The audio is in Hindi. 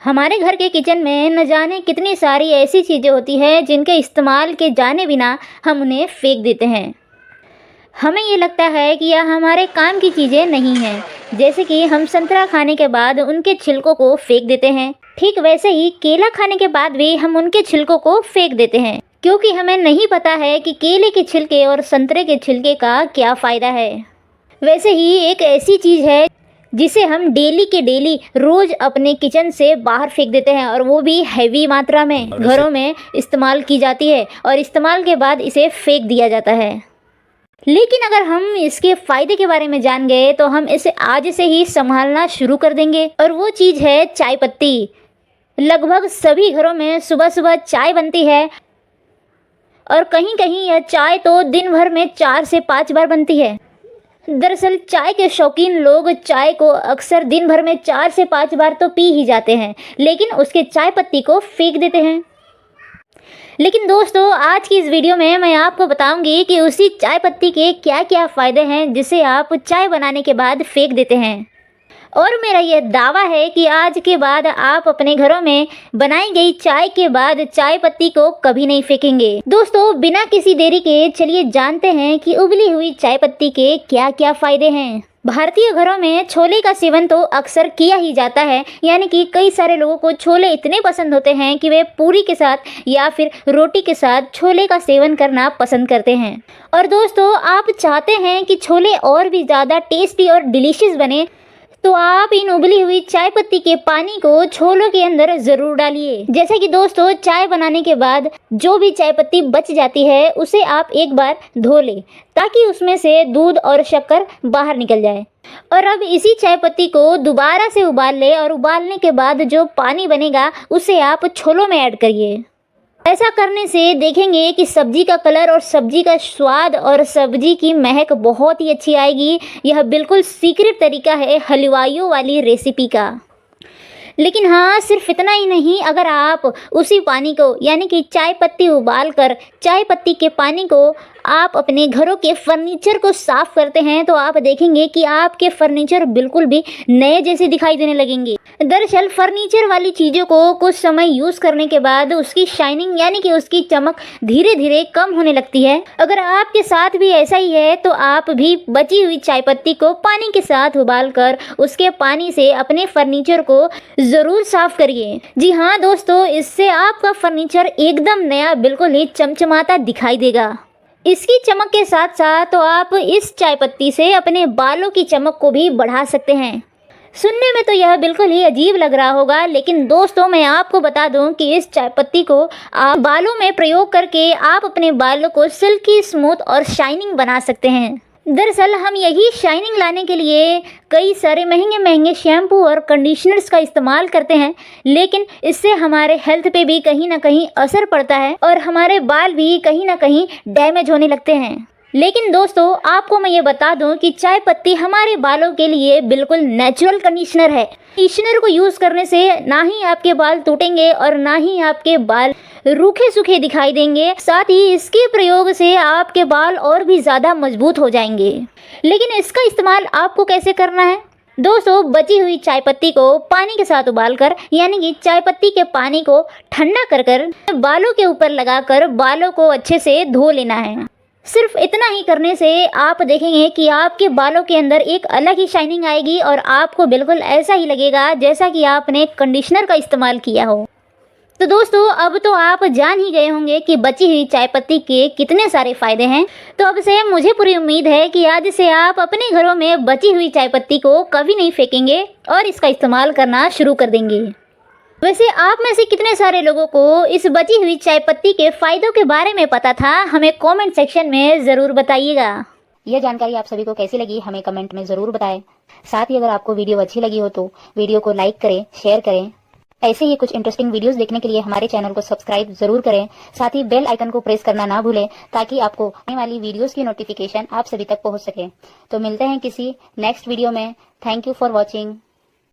हमारे घर के किचन में न जाने कितनी सारी ऐसी चीज़ें होती हैं जिनके इस्तेमाल के जाने बिना हम उन्हें फेंक देते हैं। हमें ये लगता है कि यह हमारे काम की चीज़ें नहीं हैं, जैसे कि हम संतरा खाने के बाद उनके छिलकों को फेंक देते हैं। ठीक वैसे ही केला खाने के बाद भी हम उनके छिलकों को फेंक देते हैं, क्योंकि हमें नहीं पता है कि केले के छिलके और संतरे के छिलके का क्या फ़ायदा है। वैसे ही एक ऐसी चीज़ है जिसे हम डेली के डेली रोज अपने किचन से बाहर फेंक देते हैं, और वो भी हैवी मात्रा में घरों में इस्तेमाल की जाती है और इस्तेमाल के बाद इसे फेंक दिया जाता है। लेकिन अगर हम इसके फ़ायदे के बारे में जान गए तो हम इसे आज से ही संभालना शुरू कर देंगे, और वो चीज़ है चाय पत्ती। लगभग सभी घरों में सुबह सुबह चाय बनती है, और कहीं कहीं यह चाय तो दिन भर में 4 से 5 बार बनती है। दरअसल चाय के शौकीन लोग चाय को अक्सर दिन भर में 4 से 5 बार तो पी ही जाते हैं, लेकिन उसके चाय पत्ती को फेंक देते हैं। लेकिन दोस्तों, आज की इस वीडियो में मैं आपको बताऊंगी कि उसी चाय पत्ती के क्या क्या फ़ायदे हैं जिसे आप चाय बनाने के बाद फेंक देते हैं। और मेरा यह दावा है कि आज के बाद आप अपने घरों में बनाई गई चाय के बाद चाय पत्ती को कभी नहीं फेंकेंगे। दोस्तों, बिना किसी देरी के चलिए जानते हैं कि उबली हुई चाय पत्ती के क्या क्या फ़ायदे हैं। भारतीय घरों में छोले का सेवन तो अक्सर किया ही जाता है, यानी कि कई सारे लोगों को छोले इतने पसंद होते हैं कि वे पूरी के साथ या फिर रोटी के साथ छोले का सेवन करना पसंद करते हैं। और दोस्तों, आप चाहते हैं कि छोले और भी ज़्यादा टेस्टी और डिलीशियस बने, तो आप इन उबली हुई चाय पत्ती के पानी को छोलों के अंदर ज़रूर डालिए। जैसे कि दोस्तों, चाय बनाने के बाद जो भी चाय पत्ती बच जाती है उसे आप एक बार धो लें, ताकि उसमें से दूध और शक्कर बाहर निकल जाए। और अब इसी चाय पत्ती को दोबारा से उबाल लें, और उबालने के बाद जो पानी बनेगा उसे आप छोलों में ऐड करिए। ऐसा करने से देखेंगे कि सब्जी का कलर और सब्जी का स्वाद और सब्जी की महक बहुत ही अच्छी आएगी। यह बिल्कुल सीक्रेट तरीका है हलवाइयों वाली रेसिपी का। लेकिन हाँ, सिर्फ इतना ही नहीं, अगर आप उसी पानी को यानी कि चाय पत्ती उबाल कर चाय पत्ती के पानी को आप अपने घरों के फर्नीचर को साफ़ करते हैं तो आप देखेंगे कि आपके फर्नीचर बिल्कुल भी नए जैसे दिखाई देने लगेंगे। दरअसल फर्नीचर वाली चीज़ों को कुछ समय यूज़ करने के बाद उसकी शाइनिंग यानी कि उसकी चमक धीरे धीरे कम होने लगती है। अगर आपके साथ भी ऐसा ही है तो आप भी बची हुई चाय पत्ती को पानी के साथ उबाल कर उसके पानी से अपने फर्नीचर को ज़रूर साफ़ करिए। जी हाँ दोस्तों, इससे आपका फर्नीचर एकदम नया बिल्कुल ही चमचमाता दिखाई देगा। इसकी चमक के साथ साथ तो आप इस चाय पत्ती से अपने बालों की चमक को भी बढ़ा सकते हैं। सुनने में तो यह बिल्कुल ही अजीब लग रहा होगा, लेकिन दोस्तों मैं आपको बता दूं कि इस चाय पत्ती को आप बालों में प्रयोग करके आप अपने बालों को सिल्की, स्मूथ और शाइनिंग बना सकते हैं। दरअसल हम यही शाइनिंग लाने के लिए कई सारे महंगे महंगे शैम्पू और कंडीशनर्स का इस्तेमाल करते हैं, लेकिन इससे हमारे हेल्थ पे भी कहीं ना कहीं असर पड़ता है और हमारे बाल भी कहीं ना कहीं डैमेज होने लगते हैं। लेकिन दोस्तों, आपको मैं ये बता दूं कि चाय पत्ती हमारे बालों के लिए बिल्कुल नेचुरल कंडीशनर है। कंडीशनर को यूज़ करने से ना ही आपके बाल टूटेंगे और ना ही आपके बाल रूखे सूखे दिखाई देंगे, साथ ही इसके प्रयोग से आपके बाल और भी ज़्यादा मजबूत हो जाएंगे। लेकिन इसका इस्तेमाल आपको कैसे करना है? दोस्तों, बची हुई चाय पत्ती को पानी के साथ उबालकर यानी कि चाय पत्ती के पानी को ठंडा कर कर बालों के ऊपर लगाकर बालों को अच्छे से धो लेना है। सिर्फ इतना ही करने से आप देखेंगे कि आपके बालों के अंदर एक अलग ही शाइनिंग आएगी और आपको बिल्कुल ऐसा ही लगेगा जैसा कि आपने कंडीशनर का इस्तेमाल किया हो। तो दोस्तों, अब तो आप जान ही गए होंगे कि बची हुई चाय पत्ती के कितने सारे फ़ायदे हैं। तो अब से मुझे पूरी उम्मीद है कि आज से आप अपने घरों में बची हुई चाय पत्ती को कभी नहीं फेंकेंगे और इसका इस्तेमाल करना शुरू कर देंगे। वैसे आप में से कितने सारे लोगों को इस बची हुई चाय पत्ती के फ़ायदों के बारे में पता था, हमें कमेंट सेक्शन में ज़रूर बताइएगा। यह जानकारी आप सभी को कैसी लगी हमें कमेंट में ज़रूर बताएं। साथ ही अगर आपको वीडियो अच्छी लगी हो तो वीडियो को लाइक करें, शेयर करें। ऐसे ही कुछ इंटरेस्टिंग वीडियोस देखने के लिए हमारे चैनल को सब्सक्राइब ज़रूर करें। साथ ही बेल आइकन को प्रेस करना ना भूलें, ताकि आपको आने वाली वीडियोस की नोटिफिकेशन आप सभी तक पहुंच सके। तो मिलते हैं किसी नेक्स्ट वीडियो में। Thank you for watching.